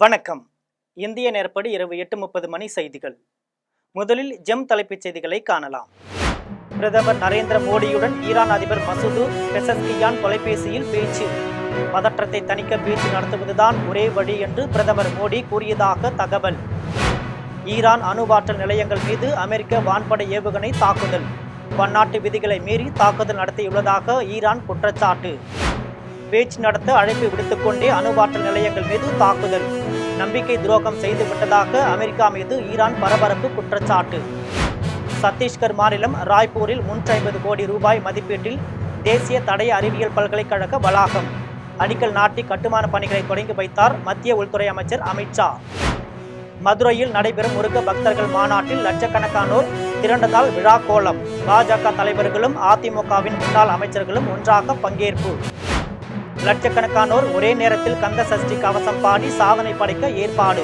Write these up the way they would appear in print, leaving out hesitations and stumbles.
வணக்கம். இந்திய நேரப்படி இரவு 8:30 மணி செய்திகள். முதலில் ஜெம் தலைப்புச் செய்திகளை காணலாம். பிரதமர் நரேந்திர மோடியுடன் ஈரான் அதிபர் மசூது பெசஸ்கியான் தொலைபேசியில் பேச்சு. பதற்றத்தை தணிக்க பேச்சு நடத்துவதுதான் ஒரே வழி என்று பிரதமர் மோடி கூறியதாக தகவல். ஈரான் அணுவாற்றல் நிலையங்கள் மீது அமெரிக்க வான்படை ஏவுகணை தாக்குதல். பன்னாட்டு விதிகளை மீறி தாக்குதல் நடத்தியுள்ளதாக ஈரான் குற்றச்சாட்டு. பேச்சு நடத்த அழைப்பு விடுத்துக் கொண்டே அணுவாற்றல் நிலையங்கள் மீது தாக்குதல். நம்பிக்கை துரோகம் செய்துவிட்டதாக அமெரிக்கா மீது ஈரான் பரபரப்பு குற்றச்சாட்டு. சத்தீஸ்கர் மாநிலம் ராய்ப்பூரில் 350 கோடி ரூபாய் மதிப்பீட்டில் தேசிய தடய அறிவியல் பல்கலைக்கழக வளாகம். அடிக்கல் நாட்டி கட்டுமான பணிகளை தொடங்கி வைத்தார் மத்திய உள்துறை அமைச்சர் அமித்ஷா. மதுரையில் நடைபெறும் முருக பக்தர்கள் மாநாட்டில் லட்சக்கணக்கானோர் திரண்டதால் விழா கோலம். பாஜக தலைவர்களும் அதிமுகவின் முன்னாள் அமைச்சர்களும் ஒன்றாக பங்கேற்பு. லட்சக்கணக்கானோர் ஒரே நேரத்தில் கந்த சஷ்டி கவசம் பாடி சாதனை படைக்க ஏற்பாடு.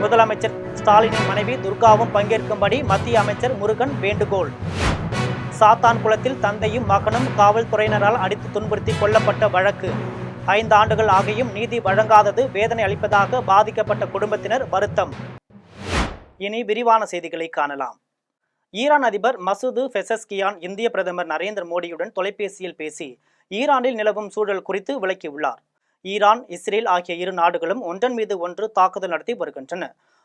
முதலமைச்சர் ஸ்டாலினின் மனைவி துர்காவும் பங்கேற்கும்படி மத்திய அமைச்சர் முருகன் வேண்டுகோள். சாத்தான்குளத்தில் தந்தையும் மகனும் காவல்துறையினரால் அடித்து துன்புறுத்தி கொல்லப்பட்ட வழக்கு. 5 ஆண்டுகள் ஆகியும் நீதி வழங்காதது வேதனை அளிப்பதாக பாதிக்கப்பட்ட குடும்பத்தினர் வருத்தம். இனி விரிவான செய்திகளை காணலாம். ஈரான் அதிபர் மசூது பெசஸ்கியான் இந்திய பிரதமர் நரேந்திர மோடியுடன் தொலைபேசியில் பேசி ஈரானில் நிலவும் சூழல் குறித்து விளக்கியுள்ளார். ஈரான், இஸ்ரேல் ஆகிய இரு நாடுகளும் ஒன்றன் மீது ஒன்று தாக்குதல் நடத்தி வருகின்றன.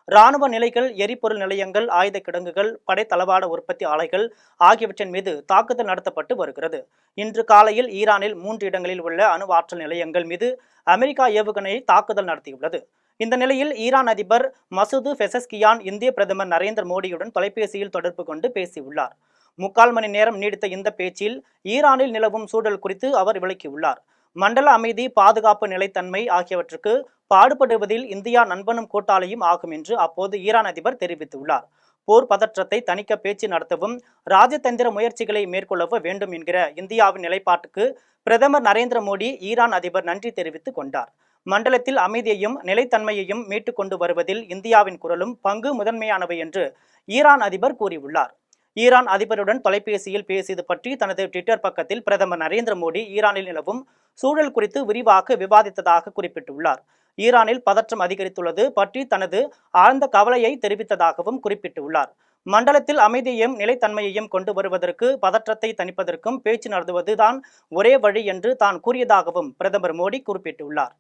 இராணுவ நிலைகள், எரிபொருள் நிலையங்கள், ஆயுத கிடங்குகள், படை தளவாட உற்பத்தி ஆலைகள் ஆகியவற்றின் மீது தாக்குதல் நடத்தப்பட்டு வருகிறது. இன்று காலையில் ஈரானில் 3 இடங்களில் உள்ள அணு ஆற்றல் நிலையங்கள் மீது அமெரிக்கா ஏவுகணையை தாக்குதல் நடத்தியுள்ளது. இந்த நிலையில் ஈரான் அதிபர் மசூது பெசஸ்கியான் இந்திய பிரதமர் நரேந்திர மோடியுடன் தொலைபேசியில் தொடர்பு கொண்டு பேசியுள்ளார். 3/4 மணி நேரம் நீடித்த இந்த பேச்சில் ஈரானில் நிலவும் சூழல் குறித்து அவர் விளக்கியுள்ளார். மண்டல அமைதி, பாதுகாப்பு, நிலைத்தன்மை ஆகியவற்றுக்கு பாடுபடுவதில் இந்தியா நண்பனும் கூட்டாளியும் ஆகும் என்று அப்போது ஈரான் அதிபர் தெரிவித்துள்ளார். போர் பதற்றத்தை தணிக்க பேச்சு நடத்தவும் ராஜதந்திர முயற்சிகளை மேற்கொள்ளவும் வேண்டும் என்கிற இந்தியாவின் நிலைப்பாட்டுக்கு பிரதமர் நரேந்திர மோடி ஈரான் அதிபர் நன்றி தெரிவித்துக் கொண்டார். மண்டலத்தில் அமைதியையும் நிலைத்தன்மையையும் மீட்டுக் கொண்டு வருவதில் இந்தியாவின் குரலும் பங்கு முதன்மையானவை என்று ஈரான் அதிபர் கூறியுள்ளார். ஈரான் அதிபருடன் தொலைபேசியில் பேசியது பற்றி தனது ட்விட்டர் பக்கத்தில் பிரதமர் நரேந்திர மோடி ஈரானில் நிலவும் சூழல் குறித்து விரிவாக விவாதித்ததாக குறிப்பிட்டுள்ளார். ஈரானில் பதற்றம் அதிகரித்துள்ளது பற்றி தனது ஆழ்ந்த கவலையை தெரிவித்ததாகவும் குறிப்பிட்டுள்ளார். மண்டலத்தில் அமைதியையும் நிலைத்தன்மையையும் கொண்டு வருவதற்கு, பதற்றத்தை தணிப்பதற்கும் பேச்சு நடத்துவதுதான் ஒரே வழி என்று தான் கூறியதாகவும் பிரதமர் மோடி குறிப்பிட்டுள்ளார்.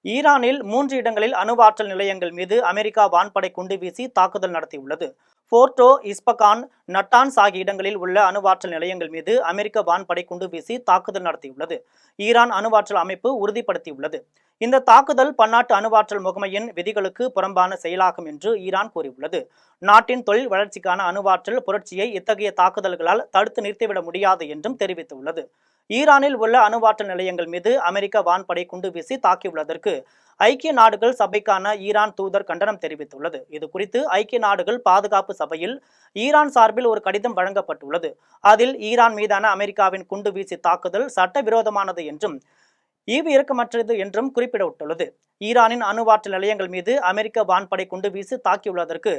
ஈரானில் 3 இடங்களில் அணுவாற்றல் நிலையங்கள் மீது அமெரிக்கா வான்படை குண்டு வீசி தாக்குதல் நடத்தியுள்ளது. போர்ட்டோ, இஸ்பகான், நட்டான்ஸ் ஆகிய இடங்களில் உள்ள அணுவாற்றல் நிலையங்கள் மீது அமெரிக்க வான்படை குண்டு வீசி தாக்குதல் நடத்தியுள்ளது. ஈரான் அணுவாற்றல் அமைப்பு உறுதிப்படுத்தியுள்ளது. இந்த தாக்குதல் பன்னாட்டு அணுவாற்றல் முகமையின் விதிகளுக்கு புறம்பான செயலாகும் என்று ஈரான் கூறியுள்ளது. நாட்டின் தொழில் வளர்ச்சிக்கான அணுவாற்றல் புரட்சியை இத்தகைய தாக்குதல்களால் தடுத்து நிறுத்திவிட முடியாது என்றும் தெரிவித்துள்ளது. ஈரானில் உள்ள அணுவாற்றல் நிலையங்கள் மீது அமெரிக்க வான்படை குண்டு வீசி தாக்கியுள்ளதற்கு ஐக்கிய நாடுகள் சபைக்கான ஈரான் தூதர் கண்டனம் தெரிவித்துள்ளது. இது குறித்து ஐக்கிய நாடுகள் பாதுகாப்பு சபையில் ஈரான் சார்பில் ஒரு கடிதம் வழங்கப்பட்டுள்ளது. அதில் ஈரான் மீதான அமெரிக்காவின் குண்டு வீசி தாக்குதல் சட்டவிரோதமானது என்றும் ஈவு இரக்கமற்றது என்றும் குறிப்பிடப்பட்டுள்ளது. ஈரானின் அணுவாற்றல் நிலையங்கள் மீது அமெரிக்க வான்படை குண்டு வீசி தாக்கியுள்ளதற்கு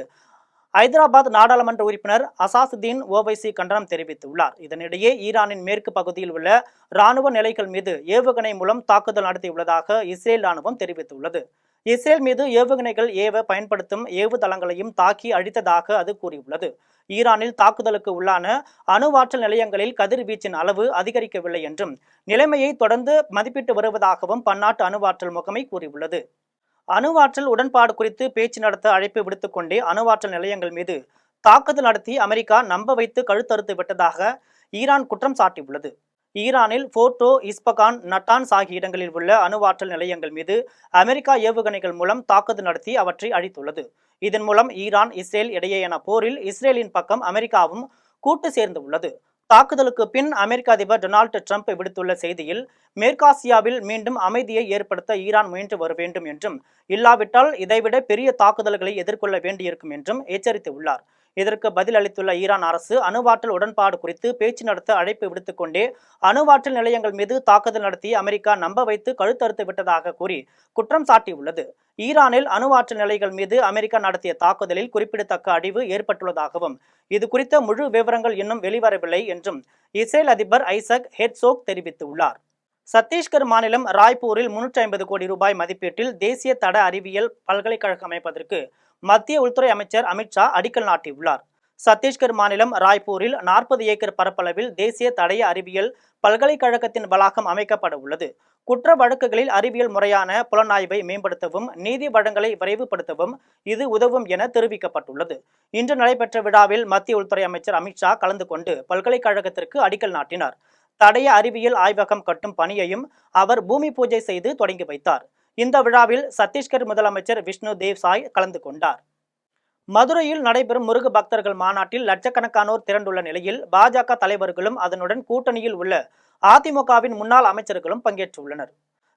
ஐதராபாத் நாடாளுமன்ற உறுப்பினர் அசாசுதீன் ஓவைசி கண்டனம் தெரிவித்துள்ளார். இதனிடையே ஈரானின் மேற்கு பகுதியில் உள்ள இராணுவ நிலைகள் மீது ஏவுகணை மூலம் தாக்குதல் நடத்தியுள்ளதாக இஸ்ரேல் ராணுவம் தெரிவித்துள்ளது. இஸ்ரேல் மீது ஏவுகணைகள் ஏவ பயன்படுத்தும் ஏவுதளங்களையும் தாக்கி அழித்ததாக அது கூறியுள்ளது. ஈரானில் தாக்குதலுக்கு உள்ளான அணுவாற்றல் நிலையங்களில் கதிர்வீச்சின் அளவு அதிகரிக்கவில்லை என்றும் நிலைமையை தொடர்ந்து மதிப்பிட்டு வருவதாகவும் பன்னாட்டு அணுவாற்றல் முகமை கூறியுள்ளது. அணுவாற்றல் உடன்பாடு குறித்து பேச்சு நடத்த அழைப்பு விடுத்துக் கொண்டே அணுவாற்றல் நிலையங்கள் மீது தாக்குதல் நடத்தி அமெரிக்கா நம்ப வைத்து கழுத்தறுத்து விட்டதாக ஈரான் குற்றம் சாட்டியுள்ளது. ஈரானில் போர்ட்டோ, இஸ்பகான், நட்டான்ஸ் ஆகிய இடங்களில் உள்ள அணுவாற்றல் நிலையங்கள் மீது அமெரிக்கா ஏவுகணைகள் மூலம் தாக்குதல் நடத்தி அவற்றை அழித்துள்ளது. இதன் மூலம் ஈரான், இஸ்ரேல் இடையேயான போரில் இஸ்ரேலின் பக்கம் அமெரிக்காவும் கூட்டு சேர்ந்து உள்ளது. தாக்குதலுக்கு பின் அமெரிக்க அதிபர் டொனால்டு ட்ரம்ப் விடுத்துள்ள செய்தியில், மேற்காசியாவில் மீண்டும் அமைதியை ஏற்படுத்த ஈரான் முயன்று வர வேண்டும் என்றும், இல்லாவிட்டால் இதைவிட பெரிய தாக்குதல்களை எதிர்கொள்ள வேண்டியிருக்கும் என்றும் எச்சரித்துள்ளார். இதற்கு பதில் அளித்துள்ள ஈரான் அரசு அணுவாற்றல் உடன்பாடு குறித்து பேச்சு நடத்த அழைப்பு விடுத்துக் கொண்டே அணுவாற்றல் நிலையங்கள் மீது தாக்குதல் நடத்தி அமெரிக்கா நம்ப வைத்து கழுத்தறுத்து விட்டதாக கூறி குற்றம் சாட்டியுள்ளது. ஈரானில் அணுவாற்றல் நிலைகள் மீது அமெரிக்கா நடத்திய தாக்குதலில் குறிப்பிடத்தக்க அழிவு ஏற்பட்டுள்ளதாகவும் இது குறித்த முழு விவரங்கள் இன்னும் வெளிவரவில்லை என்றும் இஸ்ரேல் அதிபர் ஐசக் ஹெர்ட்சோக் தெரிவித்துள்ளார். சத்தீஸ்கர் மாநிலம் ராய்ப்பூரில் 350 கோடி ரூபாய் மதிப்பீட்டில் தேசிய தட அறிவியல் பல்கலைக்கழகம் அமைப்பதற்கு மத்திய உள்துறை அமைச்சர் அமித்ஷா அடிக்கல் நாட்டியுள்ளார். சத்தீஸ்கர் மாநிலம் ராய்ப்பூரில் 40 ஏக்கர் பரப்பளவில் தேசிய தடய அறிவியல் பல்கலைக்கழகத்தின் வளாகம் அமைக்கப்பட உள்ளது. குற்ற வழக்குகளில் அறிவியல் முறையான புலனாய்வை மேம்படுத்தவும் நீதி வழங்கலை விரைவுபடுத்தவும் இது உதவும் என தெரிவிக்கப்பட்டுள்ளது. இன்று நடைபெற்ற விழாவில் மத்திய உள்துறை அமைச்சர் அமித்ஷா கலந்து கொண்டு பல்கலைக்கழகத்திற்கு அடிக்கல் நாட்டினார். தடய அறிவியல் ஆய்வகம் கட்டும் பணியையும் அவர் பூமி பூஜை செய்து தொடங்கி வைத்தார். இந்த விழாவில் சத்தீஸ்கர் முதலமைச்சர் விஷ்ணு தேவ் சாய் கலந்து கொண்டார். மதுரையில் நடைபெறும் முருக பக்தர்கள் மாநாட்டில் லட்சக்கணக்கானோர் திரண்டுள்ள நிலையில் பாஜக தலைவர்களும் அதனுடன் கூட்டணியில் உள்ள அதிமுகவின் முன்னாள் அமைச்சர்களும் பங்கேற்றுள்ளனர்.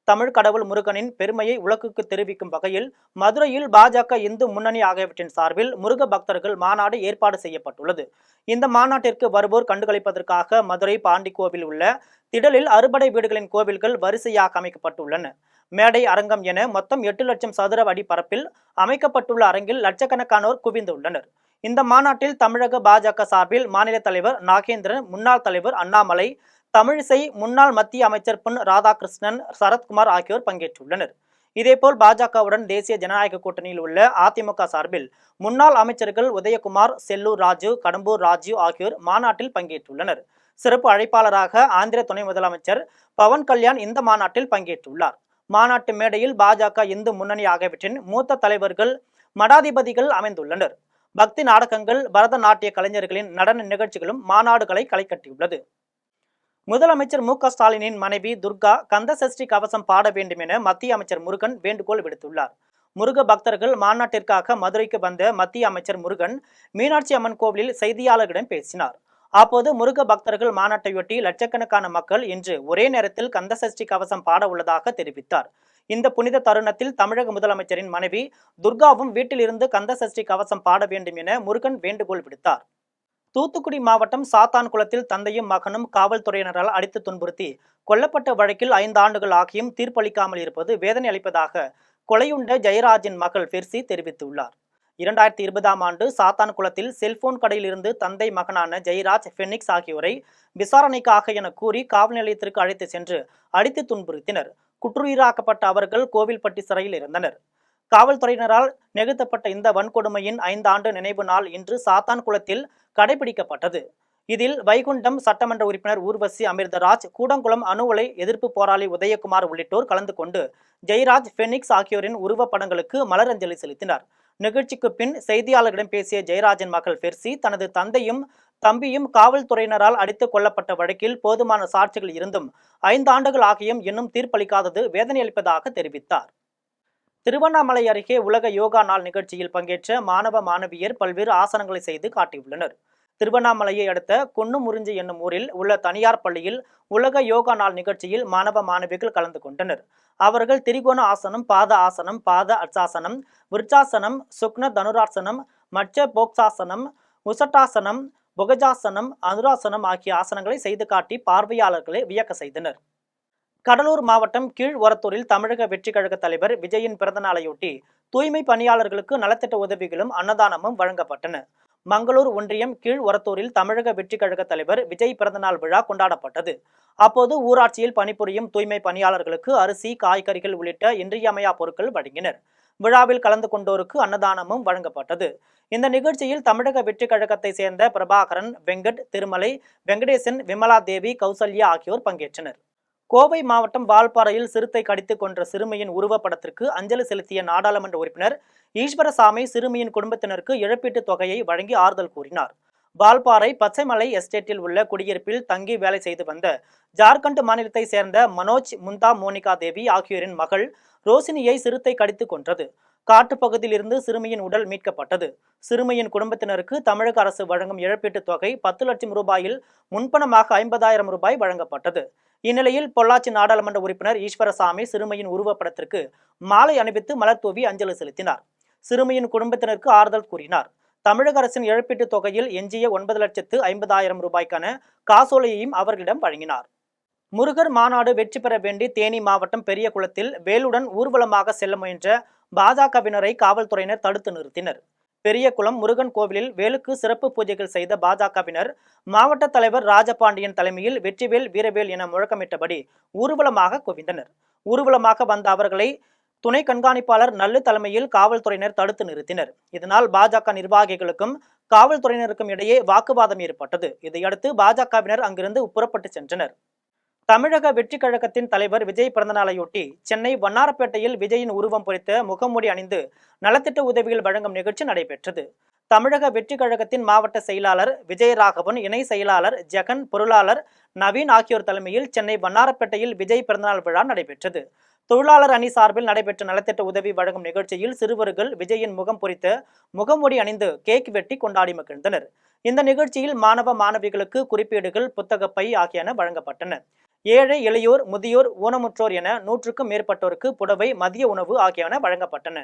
தமிழ் கடவுள் முருகனின் பெருமையை உலகுக்கு தெரிவிக்கும் வகையில் மதுரையில் பாஜக இந்து முன்னணி ஆகியவற்றின் சார்பில் முருக பக்தர்கள் மாநாடு ஏற்பாடு செய்யப்பட்டுள்ளது. இந்த மாநாட்டிற்கு வருவோர் கண்டுகளிப்பதற்காக மதுரை பாண்டிக்கோவில் உள்ள திடலில் அறுபடை வீடுகளின் கோவில்கள் வரிசையாக அமைக்கப்பட்டுள்ளன. மேடை அரங்கம் என மொத்தம் 8 லட்சம் சதுர அடி பரப்பில் அமைக்கப்பட்டுள்ள அரங்கில் லட்சக்கணக்கானோர் குவிந்துள்ளனர். இந்த மாநாட்டில் தமிழக பாஜக சார்பில் மாநில தலைவர் நாகேந்திரன், முன்னாள் தலைவர் அண்ணாமலை, தமிழிசை, முன்னாள் மத்திய அமைச்சர் பொன் ராதாகிருஷ்ணன், சரத்குமார் ஆகியோர் பங்கேற்றுள்ளனர். இதேபோல் பாஜகவுடன் தேசிய ஜனநாயக கூட்டணியில் உள்ள அதிமுக சார்பில் முன்னாள் அமைச்சர்கள் உதயகுமார், செல்லூர் ராஜு, கடம்பூர் ராஜு ஆகியோர் மாநாட்டில் பங்கேற்றுள்ளனர். சிறப்பு அழைப்பாளராக ஆந்திர துணை முதலமைச்சர் பவன் கல்யாண் இந்த மாநாட்டில் பங்கேற்றுள்ளார். மாநாட்டு மேடையில் பாஜக இந்து முன்னணி ஆகியவற்றின் மூத்த தலைவர்கள், மடாதிபதிகள் அமைந்துள்ளனர். பக்தி நாடகங்கள், பரதநாட்டிய கலைஞர்களின் நடன நிகழ்ச்சிகளும் மாநாடுகளை களை கட்டியுள்ளது. முதலமைச்சர் மு.க.ஸ்டாலினின் மனைவி துர்கா கந்த சஷ்டி கவசம் பாட வேண்டும் என மத்திய அமைச்சர் முருகன் வேண்டுகோள் விடுத்துள்ளார். முருக பக்தர்கள் மாநாட்டிற்காக மதுரைக்கு வந்த மத்திய அமைச்சர் முருகன் மீனாட்சி அம்மன் கோவிலில் செய்தியாளர்களிடம் பேசினார். அப்போது முருக பக்தர்கள் மாநாட்டையொட்டி லட்சக்கணக்கான மக்கள் இன்று ஒரே நேரத்தில் கந்த சஷ்டி கவசம் பாட உள்ளதாக தெரிவித்தார். இந்த புனித தருணத்தில் தமிழக முதலமைச்சரின் மனைவி துர்காவும் வீட்டிலிருந்து கந்த சஷ்டி கவசம் பாட வேண்டும் என முருகன் வேண்டுகோள் விடுத்தார். தூத்துக்குடி மாவட்டம் சாத்தான்குளத்தில் தந்தையும் மகனும் காவல்துறையினரால் அடித்து துன்புறுத்தி கொல்லப்பட்ட வழக்கில் 5 ஆண்டுகள் ஆகியும் தீர்ப்பளிக்காமல் இருப்பது வேதனை அளிப்பதாக கொலையுண்ட ஜெயராஜின் மகள் பெர்சி தெரிவித்துள்ளார். 2020ஆம் ஆண்டு சாத்தான்குளத்தில் செல்போன் கடையில் இருந்து தந்தை மகனான ஜெயராஜ், பெனிக்ஸ் ஆகியோரை விசாரணைக்காக என கூறி காவல் நிலையத்திற்கு அழைத்து சென்று அடித்து துன்புறுத்தினர். குற்றுயிராக்கப்பட்ட அவர்கள் கோவில்பட்டி சிறையில் இருந்தனர். காவல்துறையினரால் நிகழ்த்தப்பட்ட இந்த வன்கொடுமையின் 5 ஆண்டு நினைவு நாள் இன்று சாத்தான்குளத்தில் கடைபிடிக்கப்பட்டது. இதில் வைகுண்டம் சட்டமன்ற உறுப்பினர் ஊர்வசி அமிர்தராஜ், கூடங்குளம் அணு உலை எதிர்ப்பு போராளி உதயகுமார் உள்ளிட்டோர் கலந்து கொண்டு ஜெயராஜ், பெனிக்ஸ் ஆகியோரின் உருவப்படங்களுக்கு மலரஞ்சலி செலுத்தினர். நிகழ்ச்சிக்கு பின் செய்தியாளர்களிடம் பேசிய ஜெயராஜின் மகள் பெர்சி, தனது தந்தையும் தம்பியும் காவல்துறையினரால் அடித்துக் கொல்லப்பட்ட வழக்கில் போதுமான சாட்சிகள் இருந்தும் 5 ஆண்டுகள் ஆகியும் இன்னும் தீர்ப்பளிக்காதது வேதனை அளிப்பதாக தெரிவித்தார். திருவண்ணாமலை அருகே உலக யோகா நாள் நிகழ்ச்சியில் பங்கேற்ற மாணவ மாணவியர் பல்வேறு ஆசனங்களை செய்து காட்டியுள்ளனர். திருவண்ணாமலையை அடுத்த குன்னுமுறிஞ்சி என்னும் ஊரில் உள்ள தனியார் பள்ளியில் உலக யோகா நாள் நிகழ்ச்சியில் மாணவ மாணவிகள் கலந்து கொண்டனர். அவர்கள் திரிகோண ஆசனம், பாத ஆசனம், பாத அட்சாசனம், விருட்சாசனம், சுக்ன தனுராசனம், மச்ச போக்சாசனம், உசட்டாசனம், புகஜாசனம், அனுராசனம் ஆகிய ஆசனங்களை செய்து காட்டி பார்வையாளர்களை வியக்க செய்தனர். கடலூர் மாவட்டம் கீழ் ஒரத்தூரில் தமிழக வெற்றி கழக தலைவர் விஜயின் பிறந்தநாளையொட்டி தூய்மை பணியாளர்களுக்கு நலத்திட்ட உதவிகளும் அன்னதானமும் வழங்கப்பட்டன. மங்களூர் ஒன்றியம் கீழ் ஒரத்தூரில் தமிழக வெற்றி கழக தலைவர் விஜய் பிறந்தநாள் விழா கொண்டாடப்பட்டது. அப்போது ஊராட்சியில் பணிபுரியும் தூய்மை பணியாளர்களுக்கு அரிசி, காய்கறிகள் உள்ளிட்ட இன்றியமையா பொருட்கள் வழங்கினர். விழாவில் கலந்து கொண்டோருக்கு அன்னதானமும் வழங்கப்பட்டது. இந்த நிகழ்ச்சியில் தமிழக வெற்றி கழகத்தை சேர்ந்த பிரபாகரன், வெங்கட், திருமலை, வெங்கடேசன், விமலா தேவி, கௌசல்யா ஆகியோர் பங்கேற்றனர். கோவை மாவட்டம் வால்பாறையில் சிறுத்தை கடித்து கொன்ற சிறுமியின் உருவப்படத்திற்கு அஞ்சலி செலுத்திய நாடாளுமன்ற உறுப்பினர் ஈஸ்வரசாமி சிறுமியின் குடும்பத்தினருக்கு இழப்பீட்டுத் தொகையை வழங்கி ஆறுதல் கூறினார். வால்பாறை பச்சைமலை எஸ்டேட்டில் உள்ள குடியிருப்பில் தங்கி வேலை செய்து வந்த ஜார்க்கண்ட் மாநிலத்தை சேர்ந்த மனோஜ், முந்தா, மோனிகா தேவி ஆகியோரின் மகள் ரோசினியை சிறுத்தை கடித்து கொன்றது. காட்டுப்பகுதியில் இருந்து சிறுமியின் உடல் மீட்கப்பட்டது. சிறுமியின் குடும்பத்தினருக்கு தமிழக அரசு வழங்கும் இழப்பீட்டுத் தொகை 10 லட்சம் ரூபாயில் முன்பணமாக 50,000 ரூபாய் வழங்கப்பட்டது. இந்நிலையில் பொள்ளாச்சி நாடாளுமன்ற உறுப்பினர் ஈஸ்வரசாமி சிறுமியின் உருவப்படத்திற்கு மாலை அணிவித்து மலர் தூவி அஞ்சலி செலுத்தினார். சிறுமியின் குடும்பத்தினருக்கு ஆறுதல் கூறினார். தமிழக அரசின் இழப்பீட்டுத் தொகையில் எஞ்சிய 9,50,000 ரூபாய்க்கான காசோலையையும் அவர்களிடம் வழங்கினார். முருகர் மாநாடு வெற்றி பெற வேண்டி தேனி மாவட்டம் பெரியகுளத்தில் வேலுடன் ஊர்வலமாக செல்ல முயன்ற பாஜகவினரை காவல்துறையினர் தடுத்து நிறுத்தினர். பெரியகுளம் முருகன் கோவிலில் வேலுக்கு சிறப்பு பூஜைகள் செய்த பாஜகவினர் மாவட்ட தலைவர் ராஜபாண்டியன் தலைமையில் வெற்றிவேல் வீரவேல் என முழக்கமிட்டபடி ஊர்வலமாக குவிந்தனர். ஊர்வலமாக வந்த அவர்களை துணை கண்காணிப்பாளர் நல்லு தலைமையில் காவல்துறையினர் தடுத்து நிறுத்தினர். இதனால் பாஜக நிர்வாகிகளுக்கும் காவல்துறையினருக்கும் இடையே வாக்குவாதம் ஏற்பட்டது. இதையடுத்து பாஜகவினர் அங்கிருந்து புறப்பட்டு சென்றனர். தமிழக வெற்றி கழகத்தின் தலைவர் விஜய் பிறந்தநாளையொட்டி சென்னை வண்ணாரப்பேட்டையில் விஜயின் உருவம் பொறித்த முகமூடி அணிந்து நலத்திட்ட உதவிகள் வழங்கும் நிகழ்ச்சி நடைபெற்றது. தமிழக வெற்றி கழகத்தின் மாவட்ட செயலாளர் விஜயராகவன், இணை செயலாளர் ஜெகன், பொருளாளர் நவீன் ஆகியோர் தலைமையில் சென்னை வண்ணாரப்பேட்டையில் விஜய் பிறந்தநாள் விழா நடைபெற்றது. தொழிலாளர் அணி சார்பில் நடைபெற்ற நலத்திட்ட உதவி வழங்கும் நிகழ்ச்சியில் சிறுவர்கள் விஜயின் முகம் பொறித்த முகமூடி அணிந்து கேக் வெட்டி கொண்டாடி மகிழ்ந்தனர். இந்த நிகழ்ச்சியில் மாணவ மாணவிகளுக்கு குறிப்பேடுகள், புத்தகப்பை ஆகியன வழங்கப்பட்டன. ஏழை, எளியோர், முதியோர், ஊனமுற்றோர் என 100க்கும் மேற்பட்டோருக்கு புடவை, மதிய உணவு ஆகியன வழங்கப்பட்டன.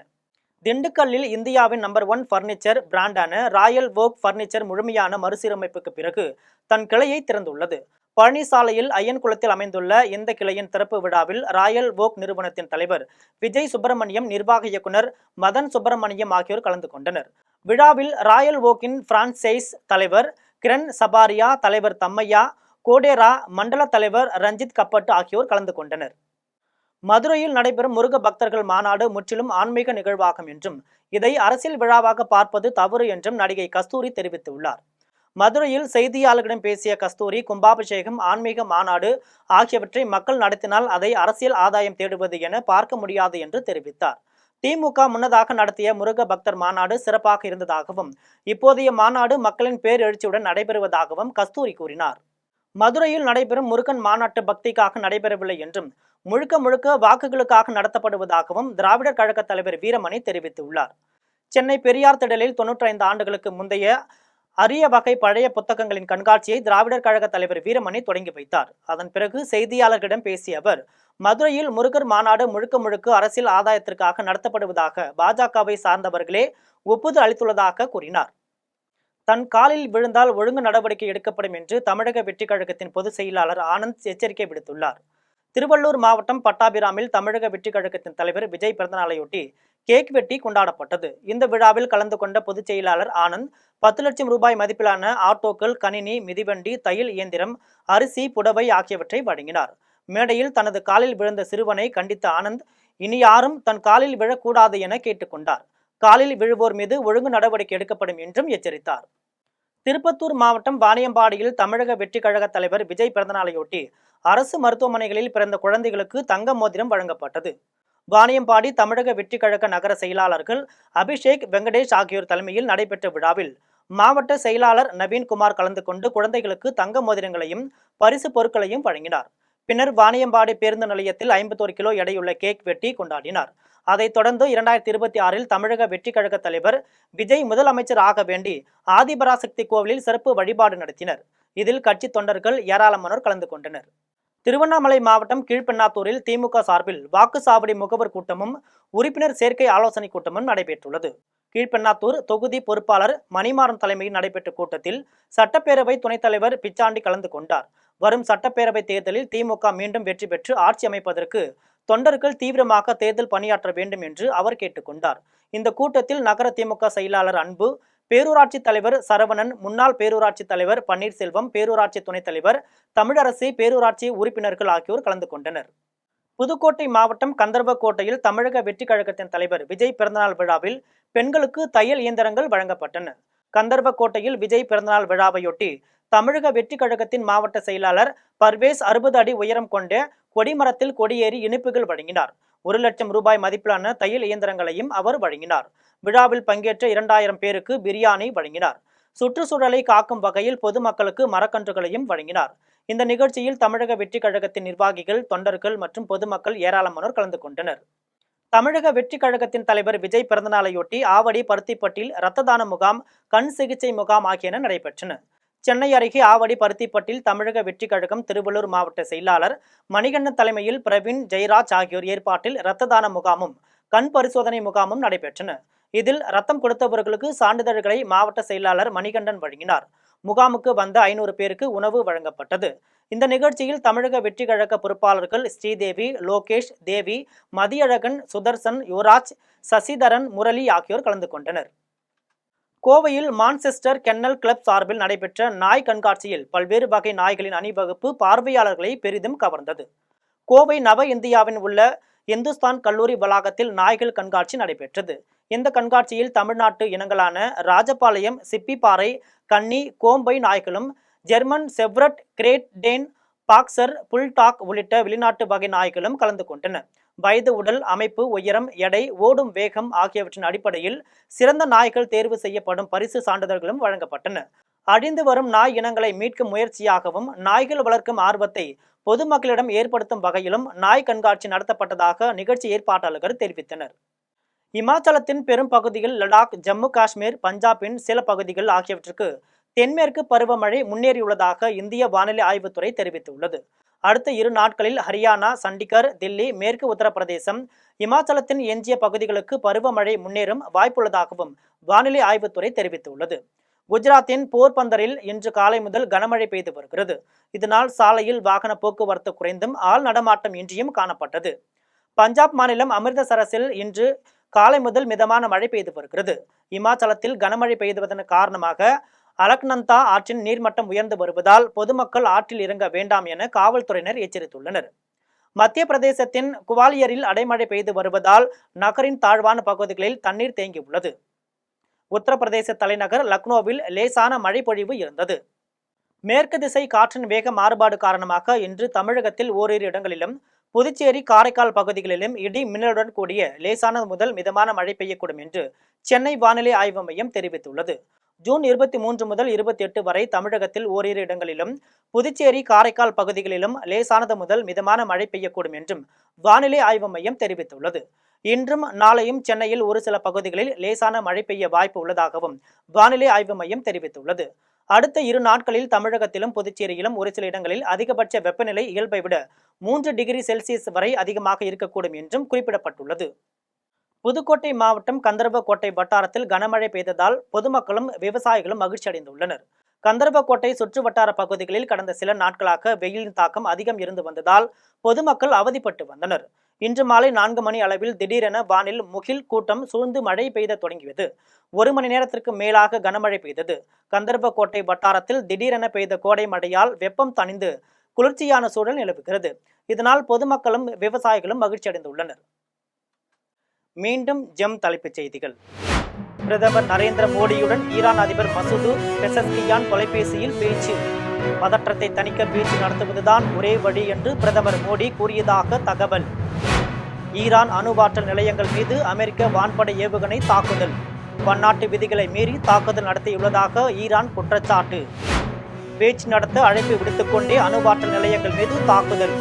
திண்டுக்கல்லில் இந்தியாவின் நம்பர் 1 பர்னிச்சர் பிராண்டான ராயல் ஓக் பர்னிச்சர் முழுமையான மறுசீரமைப்புக்கு பிறகு தன் கிளையை திறந்துள்ளது. பழனிசாலையில் அய்யன்குளத்தில் அமைந்துள்ள இந்த கிளையின் திறப்பு விழாவில் ராயல் ஓக் நிறுவனத்தின் தலைவர் விஜய் சுப்பிரமணியம், நிர்வாக இயக்குனர் மதன் சுப்பிரமணியம் ஆகியோர் கலந்து கொண்டனர். விழாவில் ராயல் ஓக்கின் பிரான்சைஸ் தலைவர் கிரண் சபாரியா, தலைவர் தம்மையா, கோடேரா, மண்டல தலைவர் ரஞ்சித் கப்பட்டு ஆகியோர் கலந்து கொண்டனர். மதுரையில் நடைபெறும் முருக பக்தர்கள் மாநாடு முற்றிலும் ஆன்மீக நிகழ்வாகும் என்றும் இதை அரசியல் விழாவாக பார்ப்பது தவறு என்றும் நடிகை கஸ்தூரி தெரிவித்துள்ளார். மதுரையில் செய்தியாளர்களிடம் பேசிய கஸ்தூரி, கும்பாபிஷேகம், ஆன்மீக மாநாடு ஆகியவற்றை மக்கள் நடத்தினால் அதை அரசியல் ஆதாயம் தேடுவது என பார்க்க முடியாது என்று தெரிவித்தார். திமுக முன்னதாக நடத்திய முருக பக்தர் மாநாடு சிறப்பாக இருந்ததாகவும் இப்போதைய மாநாடு மக்களின் பேரெழுச்சியுடன் நடைபெறுவதாகவும் கஸ்தூரி கூறினார். மதுரையில் நடைபெறும் முருகன் மாநாட்டு பக்திக்காக நடைபெறவில்லை என்றும் முழுக்க முழுக்க வாக்குகளுக்காக நடத்தப்படுவதாகவும் திராவிடர் கழக தலைவர் வீரமணி தெரிவித்துள்ளார். சென்னை பெரியார் திடலில் 95 ஆண்டுகளுக்கு முந்தைய அரிய வகை பழைய புத்தகங்களின் கண்காட்சியை திராவிடர் கழக தலைவர் வீரமணி தொடங்கி வைத்தார். அதன் பிறகு செய்தியாளர்களிடம் பேசிய அவர், மதுரையில் முருகர் மாநாடு முழுக்க முழுக்க அரசியல் ஆதாயத்திற்காக நடத்தப்படுவதாக பாஜகவை சார்ந்தவர்களே ஒப்புதல் அளித்துள்ளதாக கூறினார். தன் காலில் விழுந்தால் ஒழுங்கு நடவடிக்கை எடுக்கப்படும் என்று தமிழக வெற்றி கழகத்தின் பொதுச் செயலாளர் ஆனந்த் எச்சரிக்கை விடுத்துள்ளார். திருவள்ளூர் மாவட்டம் பட்டாபிராமில் தமிழக வெற்றி கழகத்தின் தலைவர் விஜய் பிறந்தநாளையொட்டி கேக் வெட்டி கொண்டாடப்பட்டது. இந்த விழாவில் கலந்து கொண்ட பொதுச் செயலாளர் ஆனந்த் 10 லட்சம் ரூபாய் மதிப்பிலான ஆட்டோக்கள், கணினி, மிதிவண்டி, தையல் இயந்திரம், அரிசி, புடவை ஆகியவற்றை வழங்கினார். மேடையில் தனது காலில் விழுந்த சிறுவனை கண்டித்த ஆனந்த், இனி யாரும் தன் காலில் விழக்கூடாது என கேட்டுக்கொண்டார். காலில் விழுவோர் மீது ஒழுங்கு நடவடிக்கை எடுக்கப்படும் என்றும் எச்சரித்தார். திருப்பத்தூர் மாவட்டம் வாணியம்பாடியில் தமிழக வெற்றி கழக தலைவர் விஜய் பிறந்தநாளையொட்டி அரசு மருத்துவமனைகளில் பிறந்த குழந்தைகளுக்கு தங்க மோதிரம் வழங்கப்பட்டது. வாணியம்பாடி தமிழக வெற்றி கழக நகர செயலாளர்கள் அபிஷேக், வெங்கடேஷ் ஆகியோர் தலைமையில் நடைபெற்ற விழாவில் மாவட்ட செயலாளர் நவீன்குமார் கலந்து கொண்டு குழந்தைகளுக்கு தங்க மோதிரங்களையும் பரிசு பொருட்களையும் வழங்கினார். பின்னர் வாணியம்பாடி பேருந்து நிலையத்தில் 51 கிலோ எடையுள்ள கேக் வெட்டி கொண்டாடினார். அதைத் தொடர்ந்து 2026இல் தமிழக வெற்றி கழக தலைவர் விஜய் முதலமைச்சர் ஆக வேண்டி ஆதிபராசக்தி கோவிலில் சிறப்பு வழிபாடு நடத்தினர். இதில் கட்சி தொண்டர்கள் ஏராளமானோர் கலந்து கொண்டனர். திருவண்ணாமலை மாவட்டம் கீழ்பெண்ணாத்தூரில் திமுக சார்பில் வாக்குச்சாவடி முகவர் கூட்டமும் உறுப்பினர் சேர்க்கை ஆலோசனை கூட்டமும் நடைபெற்றுள்ளது. கீழ்பெண்ணாத்தூர் தொகுதி பொறுப்பாளர் மணிமாறன் தலைமையில் நடைபெற்ற கூட்டத்தில் சட்டப்பேரவை துணைத் தலைவர் பிச்சாண்டி கலந்து கொண்டார். வரும் சட்டப்பேரவை தேர்தலில் திமுக மீண்டும் வெற்றி பெற்று ஆட்சி அமைப்பதற்கு தொண்டர்கள் தீவிரமாக தேர்தல் பணியாற்ற வேண்டும் என்று அவர் கேட்டுக்கொண்டார். இந்த கூட்டத்தில் நகர திமுக செயலாளர் அன்பு, பேரூராட்சி தலைவர் சரவணன், முன்னாள் பேரூராட்சி தலைவர் பன்னீர்செல்வம், பேரூராட்சி துணைத் தலைவர் தமிழரசி, பேரூராட்சி உறுப்பினர்கள் ஆகியோர் கலந்து கொண்டனர். புதுக்கோட்டை மாவட்டம் கந்தர்வக்கோட்டையில் தமிழக வெற்றி கழகத்தின் தலைவர் விஜய் பிறந்தநாள் விழாவில் பெண்களுக்கு தையல் இயந்திரங்கள் வழங்கப்பட்டன. கந்தர்வக்கோட்டையில் விஜய் பிறந்தநாள் விழாவையொட்டி தமிழக வெற்றி கழகத்தின் மாவட்ட செயலாளர் பர்வேஸ் 60 அடி உயரம் கொண்ட கொடிமரத்தில் கொடியேறி இனிப்புகள் வழங்கினார். 1 லட்சம் ரூபாய் மதிப்பிலான தையல் இயந்திரங்களையும் அவர் வழங்கினார். விழாவில் பங்கேற்ற 2000 பேருக்கு பிரியாணி வழங்கினார். சுற்றுச்சூழலை காக்கும் வகையில் பொதுமக்களுக்கு மரக்கன்றுகளையும் வழங்கினார். இந்த நிகழ்ச்சியில் தமிழக வெற்றி கழகத்தின் நிர்வாகிகள், தொண்டர்கள் மற்றும் பொதுமக்கள் ஏராளமானோர் கலந்து கொண்டனர். தமிழக வெற்றி கழகத்தின் தலைவர் விஜய் பிறந்தநாளையொட்டி ஆவடி, பருத்திப்பட்டில் இரத்த தான முகாம், கண் சிகிச்சை முகாம் ஆகியன நடைபெற்றன. சென்னை அருகே ஆவடி, பருத்திப்பட்டில் தமிழக வெற்றி கழகம் திருவள்ளூர் மாவட்ட செயலாளர் மணிகண்டன் தலைமையில் பிரவீன், ஜெயராஜ் ஆகியோர் ஏற்பாட்டில் இரத்த தான முகாமும் கண் பரிசோதனை முகாமும் நடைபெற்றன. இதில் ரத்தம் கொடுத்தவர்களுக்கு சான்றிதழ்களை மாவட்ட செயலாளர் மணிகண்டன் வழங்கினார். முகாமுக்கு வந்த 500 பேருக்கு உணவு வழங்கப்பட்டது. இந்த நிகழ்ச்சியில் தமிழக வெற்றி கழக பொறுப்பாளர்கள் ஸ்ரீதேவி, லோகேஷ், தேவி, மதியழகன், சுதர்சன், யுவராஜ், சசிதரன், முரளி ஆகியோர் கலந்து கொண்டனர். கோவையில் மான்செஸ்டர் கென்னல் கிளப் சார்பில் நடைபெற்ற நாய் கண்காட்சியில் பல்வேறு வகை நாய்களின் அணிவகுப்பு பார்வையாளர்களை பெரிதும் கவர்ந்தது. கோவை நவ இந்தியாவின் உள்ள இந்துஸ்தான் கல்லூரி வளாகத்தில் நாய்கள் கண்காட்சி நடைபெற்றது. இந்த கண்காட்சியில் தமிழ்நாட்டு இனங்களான ராஜபாளையம், சிப்பிப்பாறை, கன்னி, கோம்பை நாய்களும், German shepherd, great Dane, boxer, bulldog உள்ளிட்ட வெளிநாட்டு வகை நாய்களும் கலந்து கொண்டன. வயது, உடல் அமைப்பு, உயரம், எடை, ஓடும் வேகம் ஆகியவற்றின் அடிப்படையில் சிறந்த நாய்கள் தேர்வு செய்யப்படும் பரிசு சான்றிதழ்களும் வழங்கப்பட்டன. அழிந்து வரும் நாய் இனங்களை மீட்கும் முயற்சியாகவும் நாய்கள் வளர்க்கும் ஆர்வத்தை பொதுமக்களிடம் ஏற்படுத்தும் வகையிலும் நாய் கண்காட்சி நடத்தப்பட்டதாக நிகழ்ச்சி ஏற்பாட்டாளர்கள் தெரிவித்தனர். இமாச்சலத்தின் பெரும் பகுதிகள், லடாக், ஜம்மு காஷ்மீர், பஞ்சாபின் சில பகுதிகள் ஆகியவற்றுக்கு தென்மேற்கு பருவமழை முன்னேறியுள்ளதாக இந்திய வானிலை ஆய்வுத்துறை தெரிவித்துள்ளது. அடுத்த 2 நாட்களில் ஹரியானா, சண்டிகர், தில்லி, மேற்கு உத்தரப்பிரதேசம், இமாச்சலத்தின் எஞ்சிய பகுதிகளுக்கு பருவமழை முன்னேறும் வாய்ப்புள்ளதாகவும் வானிலை ஆய்வுத்துறை தெரிவித்துள்ளது. குஜராத்தின் போர்பந்தரில் இன்று காலை முதல் கனமழை பெய்து வருகிறது. இதனால் சாலையில் வாகன போக்குவரத்து குறைந்தும் ஆள் நடமாட்டம் இன்றியும் காணப்பட்டது. பஞ்சாப் மாநிலம் அமிர்தசரஸில் இன்று காலை முதல் மிதமான மழை பெய்து வருகிறது. இமாச்சலத்தில் கனமழை பெய்துவதன் காரணமாக அலக்நந்தா ஆற்றின் நீர்மட்டம் உயர்ந்து வருவதால் பொதுமக்கள் ஆற்றில் இறங்க வேண்டாம் என காவல்துறையினர் எச்சரித்துள்ளனர். மத்திய பிரதேசத்தின் குவாலியரில் அடைமழை பெய்து வருவதால் நகரின் தாழ்வான பகுதிகளில் தண்ணீர் தேங்கியுள்ளது. உத்தரப்பிரதேச தலைநகர் லக்னோவில் லேசான மழை பொழிவு இருந்தது. மேற்கு திசை காற்றின் வேக மாறுபாடு காரணமாக இன்று தமிழகத்தில் ஓரிரு இடங்களிலும், புதுச்சேரி, காரைக்கால் பகுதிகளிலும் இடி மின்னலுடன் கூடிய லேசான முதல் மிதமான மழை பெய்யக்கூடும் என்று சென்னை வானிலை ஆய்வு மையம் தெரிவித்துள்ளது. ஜூன் 23 முதல் 28 வரை தமிழகத்தில் ஓரிரு இடங்களிலும், புதுச்சேரி, காரைக்கால் பகுதிகளிலும் லேசானது முதல் மிதமான மழை பெய்யக்கூடும் என்றும் வானிலை ஆய்வு மையம் தெரிவித்துள்ளது. இன்றும் நாளையும் சென்னையில் ஒரு சில பகுதிகளில் லேசான மழை பெய்ய வாய்ப்பு உள்ளதாகவும் வானிலை ஆய்வு மையம் தெரிவித்துள்ளது. அடுத்த 2 நாட்களில் தமிழகத்திலும் புதுச்சேரியிலும் ஒரு சில இடங்களில் அதிகபட்ச வெப்பநிலை இயல்பை விட 3 டிகிரி செல்சியஸ் வரை அதிகமாக இருக்கக்கூடும் என்றும் குறிப்பிடப்பட்டுள்ளது. புதுக்கோட்டை மாவட்டம் கந்தர்வக்கோட்டை வட்டாரத்தில் கனமழை பெய்ததால் பொதுமக்களும் விவசாயிகளும் மகிழ்ச்சி அடைந்துள்ளனர். கந்தர்வக்கோட்டை சுற்று வட்டார பகுதிகளில் கடந்த சில நாட்களாக வெயிலின் தாக்கம் அதிகம் இருந்து வந்ததால் பொதுமக்கள் அவதிப்பட்டு வந்தனர். இன்று மாலை 4 மணி அளவில் திடீரென வானில் முகில் கூட்டம் சூழ்ந்து மழை பெய்த தொடங்கியது. 1 மணி நேரத்திற்கு மேலாக கனமழை பெய்தது. கந்தர்வக்கோட்டை வட்டாரத்தில் திடீரென பெய்த கோடை மழையால் வெப்பம் தணிந்து குளிர்ச்சியான சூழல் நிலவுகிறது. இதனால் பொதுமக்களும் விவசாயிகளும் மகிழ்ச்சி அடைந்துள்ளனர். மீண்டும் ஜெம் தலைப்புச் செய்திகள். பிரதமர் நரேந்திர மோடியுடன் ஈரான் அதிபர் மசூது பெசஸ்கியான் தொலைபேசியில் பேச்சு. பதற்றத்தை தணிக்க பேச்சு நடத்துவதுதான் ஒரே வழி என்று பிரதமர் மோடி கூறியதாக தகவல். ஈரான் அணுவாற்றல் நிலையங்கள் மீது அமெரிக்க வான்படை ஏவுகணை தாக்குதல். பன்னாட்டு விதிகளை மீறி தாக்குதல் நடத்தியுள்ளதாக ஈரான் குற்றச்சாட்டு. பேச்சு நடத்த அழைப்பு விடுத்துக்கொண்டே அணுவாற்றல் நிலையங்கள் மீது தாக்குதல்.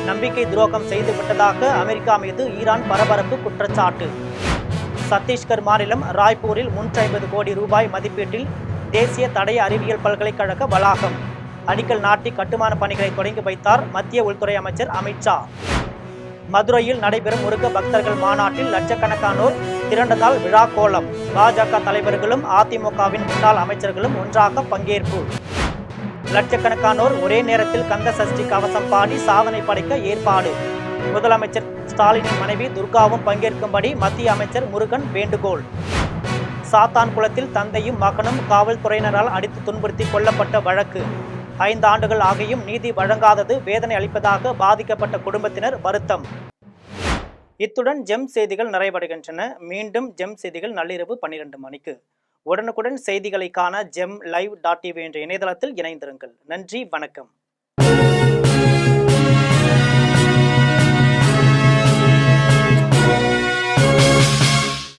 நம்பிக்கை துரோகம் செய்துவிட்டதாக அமெரிக்கா மீது ஈரான் பரபரப்பு குற்றச்சாட்டு. சத்தீஸ்கர் மாநிலம் ராய்ப்பூரில் 350 கோடி ரூபாய் மதிப்பீட்டில் தேசிய தடய அறிவியல் பல்கலைக்கழக வளாகம் அடிக்கல் நாட்டி கட்டுமான பணிகளை தொடங்கி வைத்தார் மத்திய உள்துறை அமைச்சர் அமித்ஷா. மதுரையில் நடைபெறும் முருக பக்தர்கள் மாநாட்டில் லட்சக்கணக்கானோர் திரண்டதால் விழா கோலம். பாஜக தலைவர்களும் அதிமுகவின் முன்னாள் அமைச்சர்களும் ஒன்றாக பங்கேற்பு. லட்சக்கணக்கானோர் ஒரே நேரத்தில் கந்த சஷ்டி கவசம் பாடி சாதனை படைக்க ஏற்பாடு. முதலமைச்சர் ஸ்டாலினின் மனைவி துர்காவும் பங்கேற்கும்படி மத்திய அமைச்சர் முருகன் வேண்டுகோள். சாத்தான்குளத்தில் தந்தையும் மகனும் காவல்துறையினரால் அடித்து துன்புறுத்தி கொல்லப்பட்ட வழக்கு. 5 ஆண்டுகள் ஆகியும் நீதி வழங்காதது வேதனை அளிப்பதாக பாதிக்கப்பட்ட குடும்பத்தினர் வருத்தம். இத்துடன் ஜெம் செய்திகள் நிறைவடைகின்றன. மீண்டும் ஜெம் செய்திகள் நள்ளிரவு 12 மணிக்கு. உடனுக்குடன் செய்திகளை காண GemLive.tv என்ற இணையதளத்தில் இணைந்திருங்கள். நன்றி, வணக்கம்.